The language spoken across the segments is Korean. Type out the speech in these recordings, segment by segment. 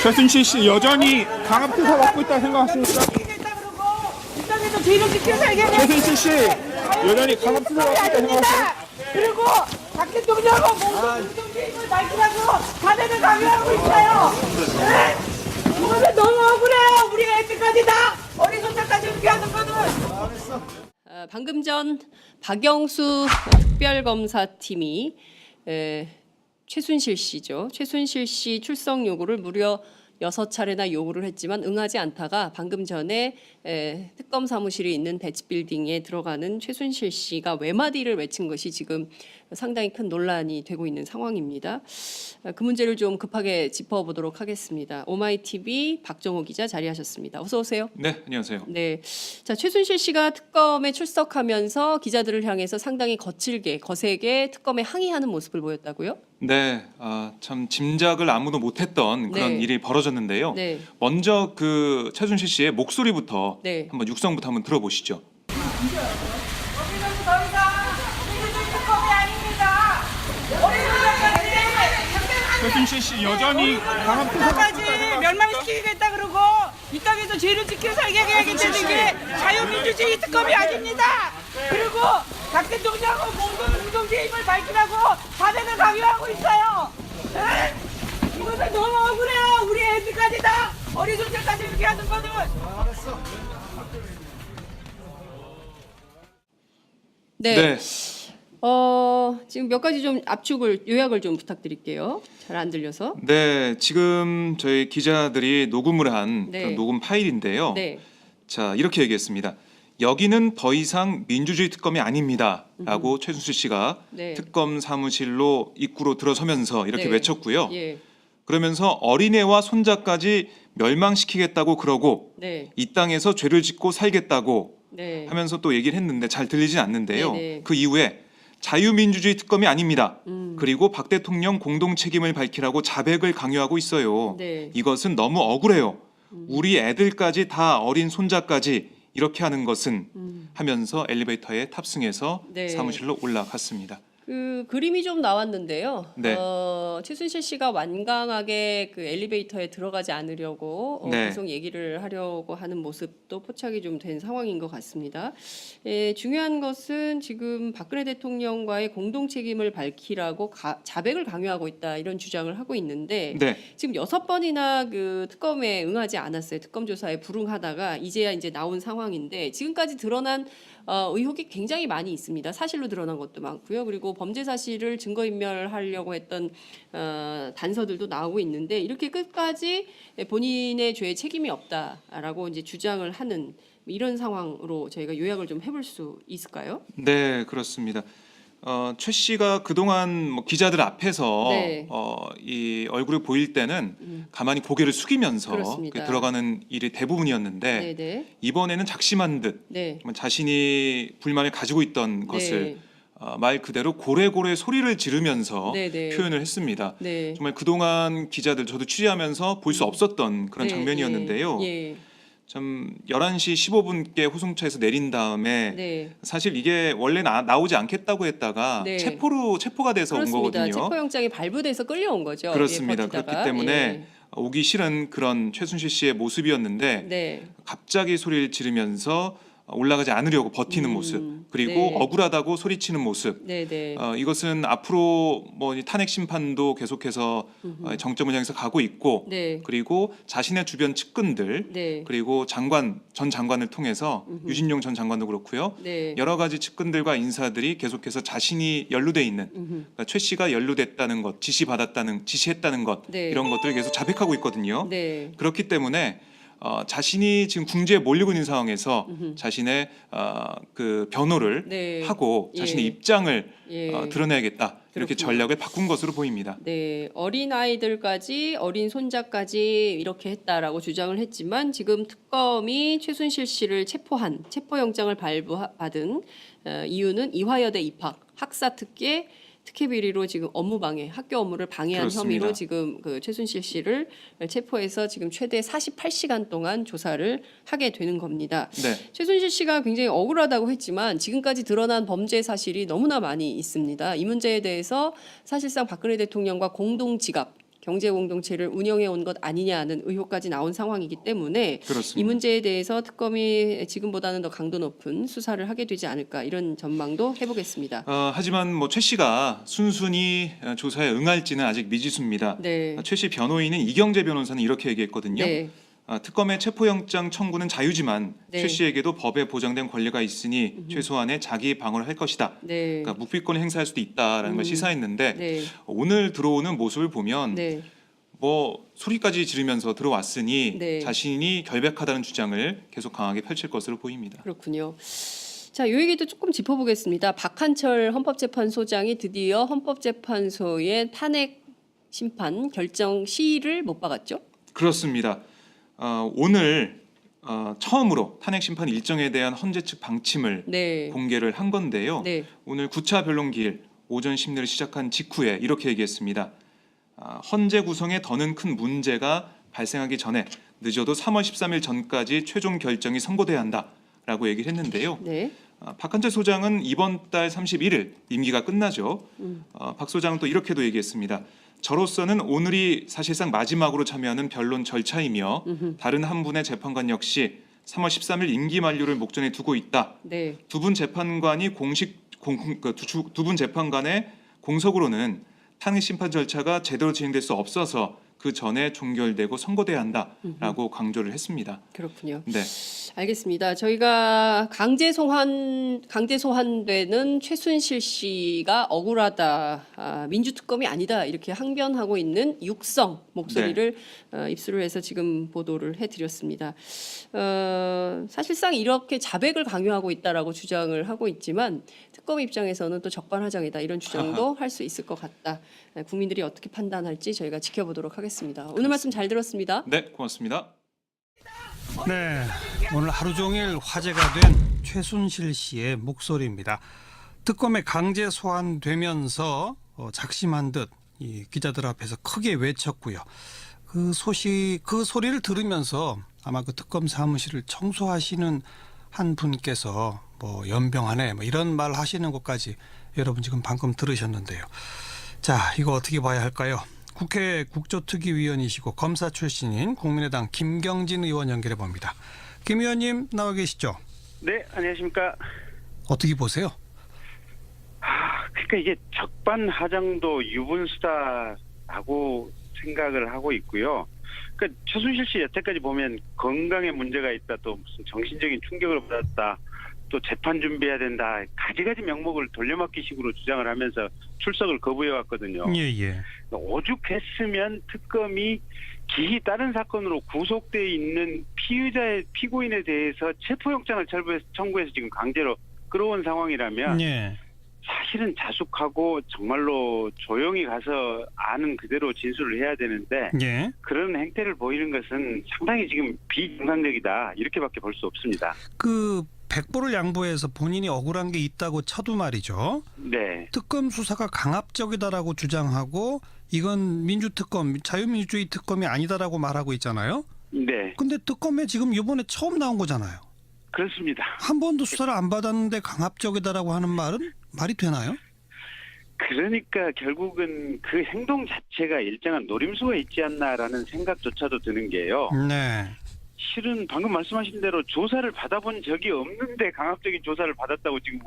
최순실 씨 여전히 강압 수사 받고 있다 생각하십니까? 이땅에서 죄를 지켜 살게 최순실 씨 여전히 강압 수사 받고 있다 생각하십니까? 그리고 박 대통령하고 공동체임을 밝히라고 사대를 강요하고 있어요. 네? 이거는 너무 억울해요. 우리가 여태까지 다 어리석다까지 이렇게 하는 거는. 방금 전 박영수 특별검사팀이 최순실 씨죠. 최순실 씨 출석 요구를 무려 6차례나 요구를 했지만 응하지 않다가 방금 전에 특검 사무실이 있는 대치빌딩에 들어가는 최순실 씨가 외마디를 외친 것이 지금 상당히 큰 논란이 되고 있는 상황입니다. 그 문제를 좀 급하게 짚어보도록 하겠습니다. 오마이TV 박정호 기자 자리하셨습니다. 어서 오세요. 네, 안녕하세요. 네, 자 최순실 씨가 특검에 출석하면서 기자들을 향해서 상당히 거세게 특검에 항의하는 모습을 보였다고요? 네, 참 짐작을 아무도 못했던 그런 네. 일이 벌어졌는데요. 네. 먼저 그 최순실 씨의 목소리부터 네. 한번 육성부터 한번 들어보시죠. 우리는 더 이상 민주주의 특검이 아닙니다. 최순실 씨 여전히 강압 수사 받고 까지 있다 생각하십니까? 멸망시키겠다 그러고 이 땅에서 죄를 지켜 살게 해야겠다는 게 자유민주주의 특검이 아닙니다. 그리고 박 대통령하고 공동체임을 밝히라고 사대를 강요하고 있어요. 에? 이것은 너무 억울해요. 우리 애들까지 다 어리석게까지 이렇게 하는 거는. 네. 네. 지금 몇 가지 좀 요약을 좀 부탁드릴게요. 잘 안 들려서. 네, 지금 저희 기자들이 녹음을 한 네. 그런 녹음 파일인데요. 네. 자, 이렇게 얘기했습니다. 여기는 더 이상 민주주의 특검이 아닙니다라고 최순실 씨가 네. 특검 사무실로 입구로 들어서면서 이렇게 네. 외쳤고요. 예. 그러면서 어린애와 손자까지 멸망시키겠다고 그러고 네. 이 땅에서 죄를 짓고 살겠다고 네. 하면서 또 얘기를 했는데 잘 들리진 않는데요. 네네. 그 이후에 자유민주주의 특검이 아닙니다. 음. 그리고 박 대통령 공동 책임을 밝히라고 자백을 강요하고 있어요. 네. 이것은 너무 억울해요. 우리 애들까지 다 어린 손자까지 이렇게 하는 것은 하면서 엘리베이터에 탑승해서 네. 사무실로 올라갔습니다. 그 그림이 좀 나왔는데요. 네. 최순실 씨가 완강하게 그 엘리베이터에 들어가지 않으려고 네. 계속 얘기를 하려고 하는 모습도 포착이 좀 된 상황인 것 같습니다. 중요한 것은 지금 박근혜 대통령과의 공동 책임을 밝히라고 자백을 강요하고 있다 이런 주장을 하고 있는데 네. 지금 6번이나 그 특검에 응하지 않았어요. 특검 조사에 불응하다가 이제야 이제 나온 상황인데 지금까지 드러난 의혹이 굉장히 많이 있습니다. 사실로 드러난 것도 많고요. 그리고 범죄 사실을 증거인멸하려고 했던 단서들도 나오고 있는데 이렇게 끝까지 본인의 죄에 책임이 없다라고 이제 주장을 하는 이런 상황으로 저희가 요약을 좀 해볼 수 있을까요? 네, 그렇습니다. 최 씨가 그동안 뭐 기자들 앞에서 네. 이 얼굴을 보일 때는 가만히 고개를 숙이면서 그렇습니다. 들어가는 일이 대부분이었는데 네네. 이번에는 작심한 듯 네. 자신이 불만을 가지고 있던 것을 말 그대로 고래고래 소리를 지르면서 네네. 표현을 했습니다. 네. 정말 그동안 기자들 저도 취재하면서 볼 수 없었던 그런 네, 장면이었는데요. 예. 참 11시 15분께 호송차에서 내린 다음에 네. 사실 이게 원래 나오지 않겠다고 했다가 네. 체포가 돼서 온 그렇습니다. 거거든요. 체포영장이 발부돼서 끌려온 거죠. 그렇습니다. 예, 버티다가. 그렇기 때문에 예. 오기 싫은 그런 최순실 씨의 모습이었는데 네. 갑자기 소리를 지르면서 올라가지 않으려고 버티는 모습, 그리고 네. 억울하다고 소리치는 모습. 네네. 이것은 앞으로 뭐 탄핵 심판도 계속해서 정점을 향해서 가고 있고, 네. 그리고 자신의 주변 측근들, 네. 그리고 전 장관을 통해서 유진용 전 장관도 그렇고요. 네. 여러 가지 측근들과 인사들이 계속해서 자신이 연루돼 있는, 그러니까 최 씨가 연루됐다는 것, 지시했다는 것, 네. 이런 것들을 계속 자백하고 있거든요. 네. 그렇기 때문에 자신이 지금 궁지에 몰리고 있는 상황에서 자신의 그 변호를 네. 하고 자신의 예. 입장을 예. 드러내야겠다, 이렇게 그렇군요. 전략을 바꾼 것으로 보입니다. 네, 어린 아이들까지 어린 손자까지 이렇게 했다라고 주장을 했지만 지금 특검이 최순실 씨를 체포영장을 발부받은 이유는 이화여대 입학 학사 특혜 비리로 지금 업무방해, 학교 업무를 방해한 그렇습니다. 혐의로 지금 그 최순실 씨를 체포해서 지금 최대 48시간 동안 조사를 하게 되는 겁니다. 네. 최순실 씨가 굉장히 억울하다고 했지만 지금까지 드러난 범죄 사실이 너무나 많이 있습니다. 이 문제에 대해서 사실상 박근혜 대통령과 공동 지갑, 경제 공동체를 운영해 온 것 아니냐는 의혹까지 나온 상황이기 때문에 그렇습니다. 이 문제에 대해서 특검이 지금보다는 더 강도 높은 수사를 하게 되지 않을까 이런 전망도 해보겠습니다. 하지만 뭐 최 씨가 순순히 조사에 응할지는 아직 미지수입니다. 네. 최 씨 변호인인 이경재 변호사는 이렇게 얘기했거든요. 네. 특검의 체포영장 청구는 자유지만 네. 최 씨에게도 법에 보장된 권리가 있으니 최소한의 자기 방어를 할 것이다. 네. 그러니까 묵비권을 행사할 수도 있다라는 걸 시사했는데 네. 오늘 들어오는 모습을 보면 네. 뭐 소리까지 지르면서 들어왔으니 네. 자신이 결백하다는 주장을 계속 강하게 펼칠 것으로 보입니다. 그렇군요. 자, 이 얘기도 조금 짚어보겠습니다. 박한철 헌법재판소장이 드디어 헌법재판소의 탄핵 심판 결정 시일을 못 박았죠? 그렇습니다. 오늘 처음으로 탄핵 심판 일정에 대한 헌재 측 방침을 네. 공개를 한 건데요. 네. 오늘 9차 변론기일 오전 심리를 시작한 직후에 이렇게 얘기했습니다. 헌재 구성에 더는 큰 문제가 발생하기 전에 늦어도 3월 13일 전까지 최종 결정이 선고돼야 한다라고 얘기를 했는데요. 네. 박한철 소장은 이번 달 31일 임기가 끝나죠. 박 소장은 또 이렇게도 얘기했습니다. 저로서는 오늘이 사실상 마지막으로 참여하는 변론 절차이며 다른 한 분의 재판관 역시 3월 13일 임기 만료를 목전에 두고 있다. 네. 두 분 재판관이 두 분 재판관의 공석으로는 탄핵 심판 절차가 제대로 진행될 수 없어서 그 전에 종결되고 선고돼야 한다라고 강조를 했습니다. 그렇군요. 네. 알겠습니다. 저희가 강제 소환되는 최순실 씨가 억울하다, 민주특검이 아니다 이렇게 항변하고 있는 육성 목소리를 입수를 해서 지금 보도를 해드렸습니다. 사실상 이렇게 자백을 강요하고 있다라고 주장을 하고 있지만 특검 입장에서는 또 적반하장이다 이런 주장도 할 수 있을 것 같다. 국민들이 어떻게 판단할지 저희가 지켜보도록 하겠습니다. 오늘 말씀 잘 들었습니다. 네, 고맙습니다. 네, 오늘 하루 종일 화제가 된 최순실 씨의 목소리입니다. 특검에 강제 소환되면서 작심한 듯 이 기자들 앞에서 크게 외쳤고요. 그 소리를 들으면서 아마 그 특검 사무실을 청소하시는 한 분께서 뭐 연병하네 뭐 이런 말 하시는 것까지 여러분 지금 방금 들으셨는데요. 자, 이거 어떻게 봐야 할까요? 국회 국조특위위원이시고 검사 출신인 국민의당 김경진 의원 연결해 봅니다. 김 의원님 나와 계시죠? 네, 안녕하십니까. 어떻게 보세요? 그러니까 이게 적반하장도 유분수다라고 생각을 하고 있고요. 그러니까 최순실 씨 여태까지 보면 건강에 문제가 있다, 또 무슨 정신적인 충격을 받았다, 또 재판 준비해야 된다, 가지가지 명목을 돌려막기식으로 주장을 하면서 출석을 거부해 왔거든요. 예. 오죽했으면 특검이 기히 다른 사건으로 구속돼 있는 피고인에 대해서 체포영장을 청구해서 지금 강제로 끌어온 상황이라면 예. 사실은 자숙하고 정말로 조용히 가서 아는 그대로 진술을 해야 되는데 예. 그런 행태를 보이는 것은 상당히 지금 비정상적이다 이렇게밖에 볼 수 없습니다. 그 백보를 양보해서 본인이 억울한 게 있다고 쳐도 말이죠. 네. 특검 수사가 강압적이다라고 주장하고 이건 민주특검, 자유민주주의 특검이 아니다라고 말하고 있잖아요. 네. 근데 특검에 지금 이번에 처음 나온 거잖아요. 그렇습니다. 한 번도 수사를 안 받았는데 강압적이다라고 하는 말은 말이 되나요? 그러니까 결국은 그 행동 자체가 일정한 노림수가 있지 않나라는 생각조차도 드는 게요. 네. 실은 방금 말씀하신 대로 조사를 받아본 적이 없는데 강압적인 조사를 받았다고 지금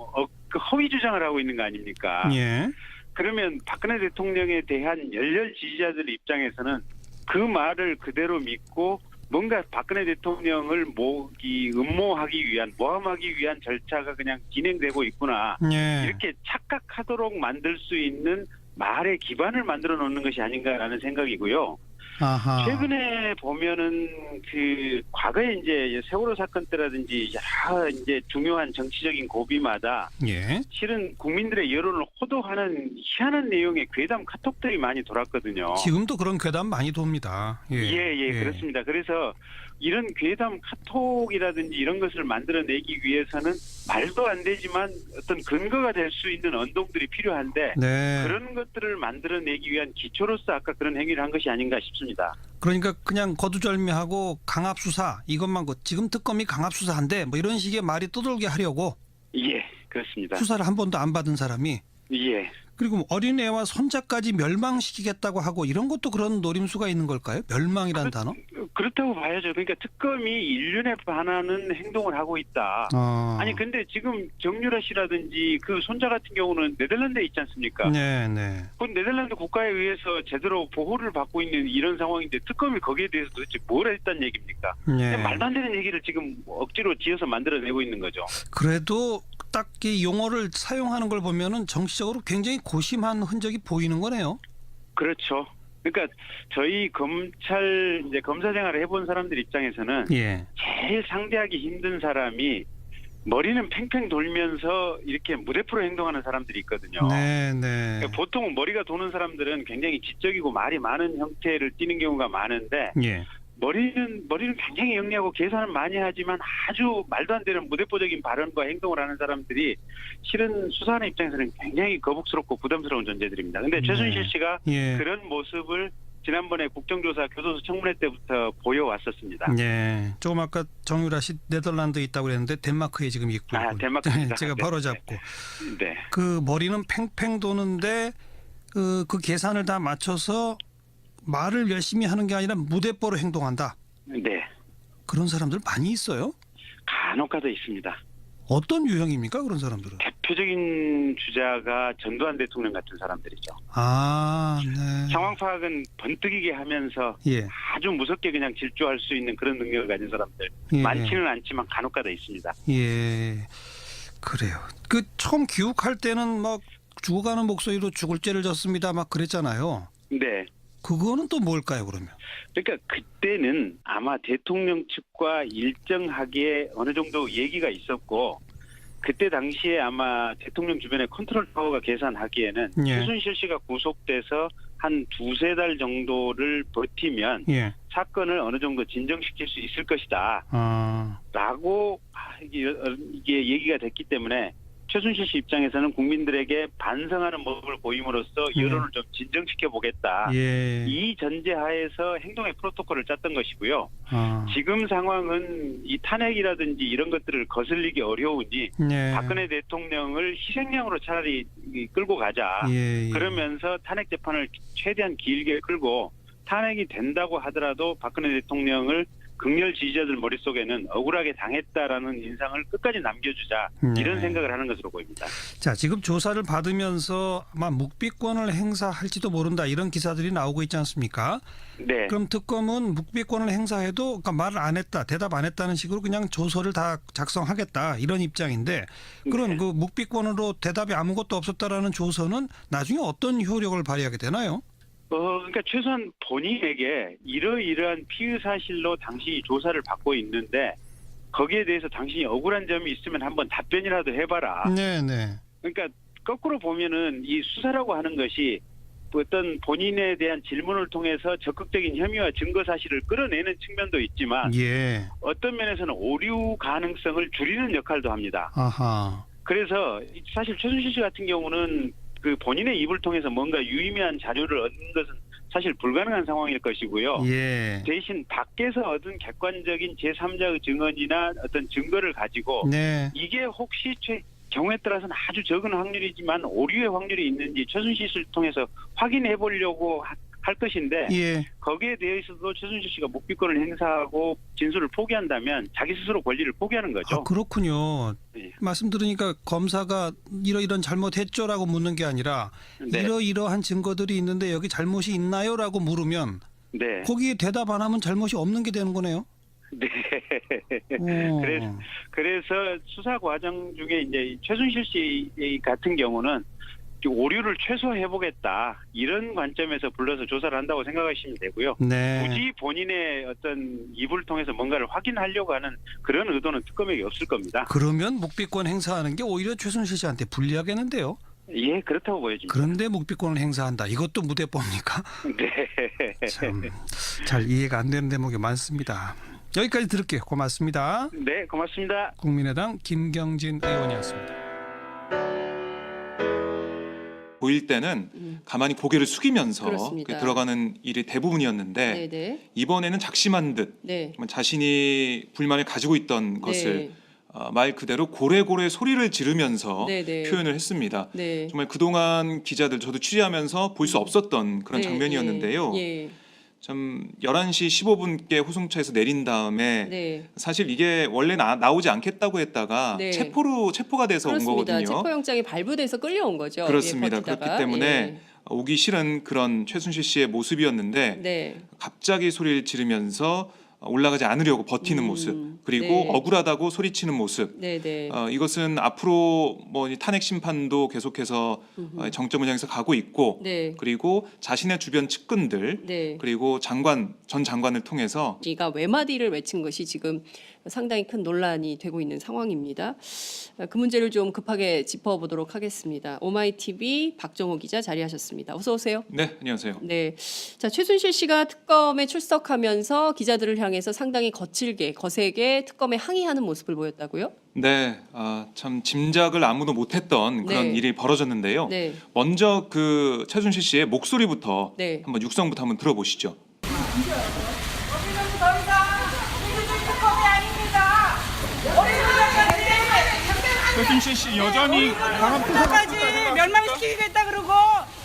그 허위 주장을 하고 있는 거 아닙니까? 예. 그러면 박근혜 대통령에 대한 열렬 지지자들 입장에서는 그 말을 그대로 믿고 뭔가 박근혜 대통령을 음모하기 위한, 모함하기 위한 절차가 그냥 진행되고 있구나. 예. 이렇게 착각하도록 만들 수 있는 말의 기반을 만들어 놓는 것이 아닌가라는 생각이고요. 아하. 최근에 보면은 그 과거에 이제 세월호 사건 때라든지 여러 이제 중요한 정치적인 고비마다 예. 실은 국민들의 여론을 호도하는 희한한 내용의 괴담 카톡들이 많이 돌았거든요. 지금도 그런 괴담 많이 돕니다. 예, 그렇습니다. 그래서 이런 괴담 카톡이라든지 이런 것을 만들어내기 위해서는 말도 안 되지만 어떤 근거가 될 수 있는 언동들이 필요한데 네. 그런 것들을 만들어내기 위한 기초로서 아까 그런 행위를 한 것이 아닌가 싶습니다. 그러니까 그냥 거두절미하고 강압수사 이것만 지금 특검이 강압수사한데 뭐 이런 식의 말이 떠돌게 하려고 예, 그렇습니다. 수사를 한 번도 안 받은 사람이 예. 그리고 어린애와 손자까지 멸망시키겠다고 하고 이런 것도 그런 노림수가 있는 걸까요? 멸망이라는 단어? 그렇다고 봐야죠. 그러니까 특검이 인륜에 반하는 행동을 하고 있다. 아니 근데 지금 정유라 씨라든지 그 손자 같은 경우는 네덜란드에 있지 않습니까? 네, 네. 그 네덜란드 국가에 의해서 제대로 보호를 받고 있는 이런 상황인데 특검이 거기에 대해서 도대체 뭘 했다는 얘기입니까? 네. 말도 안 되는 얘기를 지금 억지로 지어서 만들어내고 있는 거죠. 그래도 딱 이 용어를 사용하는 걸 보면은 정치적으로 굉장히 고심한 흔적이 보이는 거네요. 그렇죠. 그러니까 저희 검찰 이제 검사 생활을 해본 사람들 입장에서는 예. 제일 상대하기 힘든 사람이 머리는 팽팽 돌면서 이렇게 무대포로 행동하는 사람들이 있거든요. 네, 네. 그러니까 보통 머리가 도는 사람들은 굉장히 지적이고 말이 많은 형태를 띠는 경우가 많은데 예. 머리는 굉장히 영리하고 계산을 많이 하지만 아주 말도 안 되는 무대포적인 발언과 행동을 하는 사람들이 실은 수사하는 입장에서는 굉장히 거북스럽고 부담스러운 존재들입니다. 근데 최순실 씨가 예. 그런 모습을 지난번에 국정조사 교도소 청문회 때부터 보여왔었습니다. 예. 조금 아까 정유라 씨 네덜란드에 있다고 그랬는데 덴마크에 지금 있고. 덴마크입니다. 제가 네, 바로 네. 잡고. 네. 그 머리는 팽팽 도는데 그 계산을 다 맞춰서 말을 열심히 하는 게 아니라 무대뽀로 행동한다. 네. 그런 사람들 많이 있어요? 간혹가다 있습니다. 어떤 유형입니까? 그런 사람들은? 대표적인 주자가 전두환 대통령 같은 사람들이죠. 아, 네. 상황 파악은 번뜩이게 하면서 예. 아주 무섭게 그냥 질주할 수 있는 그런 능력을 가진 사람들 예. 많지는 않지만 간혹가다 있습니다. 예. 그래요. 그 처음 귀국할 때는 막 죽어가는 목소리로 죽을 죄를 졌습니다. 막 그랬잖아요. 네. 그거는 또 뭘까요, 그러면? 그러니까 그때는 아마 대통령 측과 일정하게 어느 정도 얘기가 있었고 그때 당시에 아마 대통령 주변의 컨트롤 타워가 계산하기에는 예. 최순실 씨가 구속돼서 한 두세 달 정도를 버티면 예. 사건을 어느 정도 진정시킬 수 있을 것이다 아, 라고 이게 얘기가 됐기 때문에 최순실 씨 입장에서는 국민들에게 반성하는 모습을 보임으로써 여론을 좀 진정시켜 보겠다. 예. 이 전제하에서 행동의 프로토콜을 짰던 것이고요. 아, 지금 상황은 이 탄핵이라든지 이런 것들을 거슬리기 어려우니 예. 박근혜 대통령을 희생양으로 차라리 끌고 가자. 예, 예. 그러면서 탄핵 재판을 최대한 길게 끌고 탄핵이 된다고 하더라도 박근혜 대통령을 극렬 지지자들 머릿속에는 억울하게 당했다라는 인상을 끝까지 남겨주자 이런 네. 생각을 하는 것으로 보입니다. 자, 지금 조사를 받으면서 아마 묵비권을 행사할지도 모른다 이런 기사들이 나오고 있지 않습니까? 네. 그럼 특검은 묵비권을 행사해도 그러니까 말을 안 했다, 대답 안 했다는 식으로 그냥 조서를 다 작성하겠다 이런 입장인데 그런 네. 그 묵비권으로 대답이 아무것도 없었다라는 조서는 나중에 어떤 효력을 발휘하게 되나요? 그러니까 최소한 본인에게 이러이러한 피의 사실로 당신이 조사를 받고 있는데 거기에 대해서 당신이 억울한 점이 있으면 한번 답변이라도 해봐라. 네, 네. 그러니까 거꾸로 보면은 이 수사라고 하는 것이 어떤 본인에 대한 질문을 통해서 적극적인 혐의와 증거 사실을 끌어내는 측면도 있지만 예. 어떤 면에서는 오류 가능성을 줄이는 역할도 합니다. 아하. 그래서 사실 최순실 씨 같은 경우는 그 본인의 입을 통해서 뭔가 유의미한 자료를 얻는 것은 사실 불가능한 상황일 것이고요. 예. 대신 밖에서 얻은 객관적인 제3자의 증언이나 어떤 증거를 가지고 네. 이게 혹시 경우에 따라서는 아주 적은 확률이지만 오류의 확률이 있는지 최순실 씨를 통해서 확인해 보려고 할 것인데 예. 거기에 대해서도 최순실 씨가 묵비권을 행사하고 진술을 포기한다면 자기 스스로 권리를 포기하는 거죠. 아, 그렇군요. 네. 말씀 들으니까 검사가 이러이런 잘못했죠라고 묻는 게 아니라 네. 이러이러한 증거들이 있는데 여기 잘못이 있나요라고 물으면 네. 거기에 대답 안 하면 잘못이 없는 게 되는 거네요. 네. 오. 그래서 수사 과정 중에 이제 최순실 씨 같은 경우는 오류를 최소화해보겠다 이런 관점에서 불러서 조사를 한다고 생각하시면 되고요. 네. 굳이 본인의 어떤 입을 통해서 뭔가를 확인하려고 하는 그런 의도는 특검에게 없을 겁니다. 그러면 묵비권 행사하는 게 오히려 최순실 씨한테 불리하겠는데요. 예, 그렇다고 보여집니다. 그런데 묵비권을 행사한다. 이것도 무대법입니까? 네. 참 잘 이해가 안 되는 대목이 많습니다. 여기까지 들을게요. 고맙습니다. 네, 고맙습니다. 국민의당 김경진 의원이었습니다. 보일 때는 가만히 고개를 숙이면서 그렇습니다. 들어가는 일이 대부분이었는데 네네. 이번에는 작심한 듯 네. 자신이 불만을 가지고 있던 것을 네. 말 그대로 고래고래 소리를 지르면서 네네. 표현을 했습니다. 네. 정말 그동안 기자들 저도 취재하면서 볼 수 없었던 그런 네, 장면이었는데요. 예. 참 11시 15분께 호송차에서 내린 다음에 네. 사실 이게 원래 나오지 않겠다고 했다가 네. 체포가 돼서 온 그렇습니다. 거거든요. 체포영장이 발부돼서 끌려온 거죠. 그렇습니다. 예, 그렇기 버티다가. 때문에 예. 오기 싫은 그런 최순실 씨의 모습이었는데 네. 갑자기 소리를 지르면서 올라가지 않으려고 버티는 모습, 그리고 네. 억울하다고 소리치는 모습. 네, 네. 이것은 앞으로 뭐 이 탄핵 심판도 계속해서 정점을 향해서 가고 있고, 네. 그리고 자신의 주변 측근들, 네. 그리고 전 장관을 통해서 씨가 외마디를 외친 것이 지금 상당히 큰 논란이 되고 있는 상황입니다. 그 문제를 좀 급하게 짚어보도록 하겠습니다. 오마이TV 박정호 기자 자리하셨습니다. 어서 오세요. 네, 안녕하세요. 네, 자 최순실 씨가 특검에 출석하면서 기자들을 향해서 상당히 거세게 특검에 항의하는 모습을 보였다고요? 네, 참 짐작을 아무도 못했던 그런 네. 일이 벌어졌는데요. 네, 먼저 그 최순실 씨의 목소리부터 네. 한번 육성부터 한번 들어보시죠. 우리는 더 이상 민주주의 특검이 아닙니다. 최순실 씨 여전히 강한 끝까지 멸망시키겠다 그러고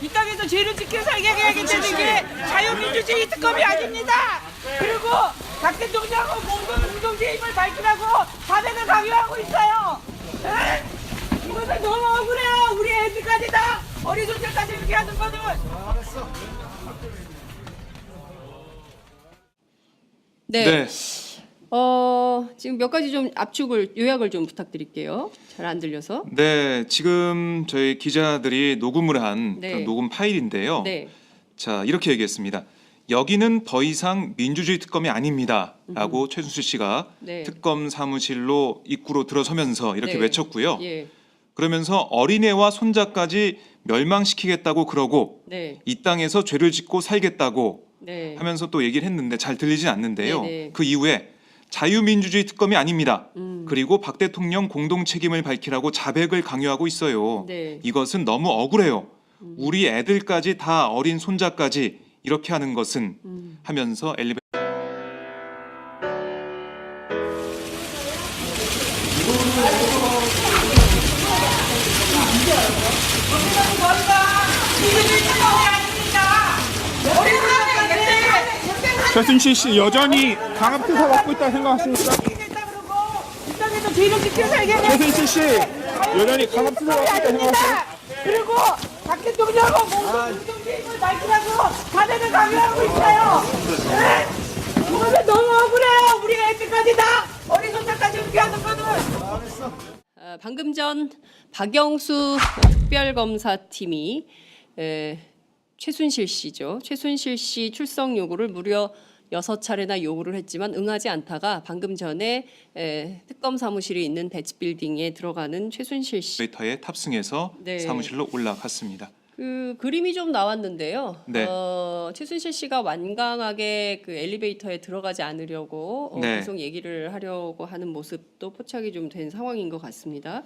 이 땅에서 죄를 지켜 살게 해야겠다는 게 자유민주주의 특검이 아닙니다. 그리고 박 대통령하고 모든 공동체 힘을 밝히라고 자백을 강요하고 있어요. 에? 이것은 너무 억울해요. 우리 애들까지 다 어리둥절까지 이렇게 하는 거는. 네. 지금 몇 가지 좀 요약을 좀 부탁드릴게요. 잘 안 들려서. 네, 지금 저희 기자들이 녹음을 한 네. 그런 녹음 파일인데요. 네, 자, 이렇게 얘기했습니다. 여기는 더 이상 민주주의 특검이 아닙니다라고 최순실 씨가 네. 특검 사무실로 입구로 들어서면서 이렇게 네. 외쳤고요. 예, 그러면서 어린애와 손자까지 멸망시키겠다고 그러고 네, 이 땅에서 죄를 짓고 살겠다고 네. 하면서 또 얘기를 했는데 잘 들리진 않는데요. 네네. 그 이후에 자유민주주의 특검이 아닙니다. 음. 그리고 박 대통령 공동 책임을 밝히라고 자백을 강요하고 있어요. 네. 이것은 너무 억울해요. 우리 애들까지 다 어린 손자까지 이렇게 하는 것은 하면서 최순실 씨 여전히 강압 수사 받고 있다 생각하십니까? 이 땅에서 죄를 지켜 살게 최순실 씨 여전히 강압 수사 받고 있다 생각하십니까? 그리고 박 대통령하고 모든 공동체 힘을 밝히라고 자백을 강요하고 있어요. 에? 이것은 너무 억울해요. 우리 애들까지 다 어린 손자까지 이렇게 하는 거는. 방금 전 박영수 특별검사팀이 최순실 씨죠. 최순실 씨 출석 요구를 무려 6차례나 요구를 했지만 응하지 않다가 방금 전에 특검 사무실이 있는 대치빌딩에 들어가는 최순실 씨. 엘리베이터에 탑승해서 네. 사무실로 올라갔습니다. 그 그림이 좀 나왔는데요. 네. 최순실 씨가 완강하게 그 엘리베이터에 들어가지 않으려고 네. 계속 얘기를 하려고 하는 모습도 포착이 좀 된 상황인 것 같습니다.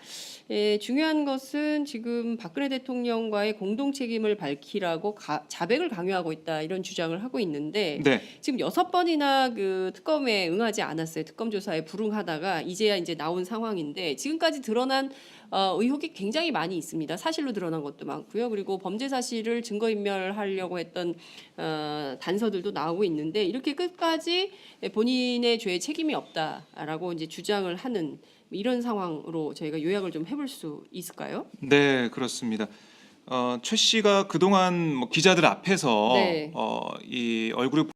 중요한 것은 지금 박근혜 대통령과의 공동 책임을 밝히라고 자백을 강요하고 있다 이런 주장을 하고 있는데 네. 지금 6번이나 그 특검에 응하지 않았어요. 특검 조사에 불응하다가 이제야 이제 나온 상황인데 지금까지 드러난 의혹이 굉장히 많이 있습니다. 사실로 드러난 것도 많고요. 그리고 범죄 사실을 증거인멸하려고 했던 단서들도 나오고 있는데 이렇게 끝까지 본인의 죄에 책임이 없다라고 이제 주장을 하는 이런 상황으로 저희가 요약을 좀 해볼 수 있을까요? 네, 그렇습니다. 최 씨가 그동안 뭐 기자들 앞에서 네. 이 얼굴을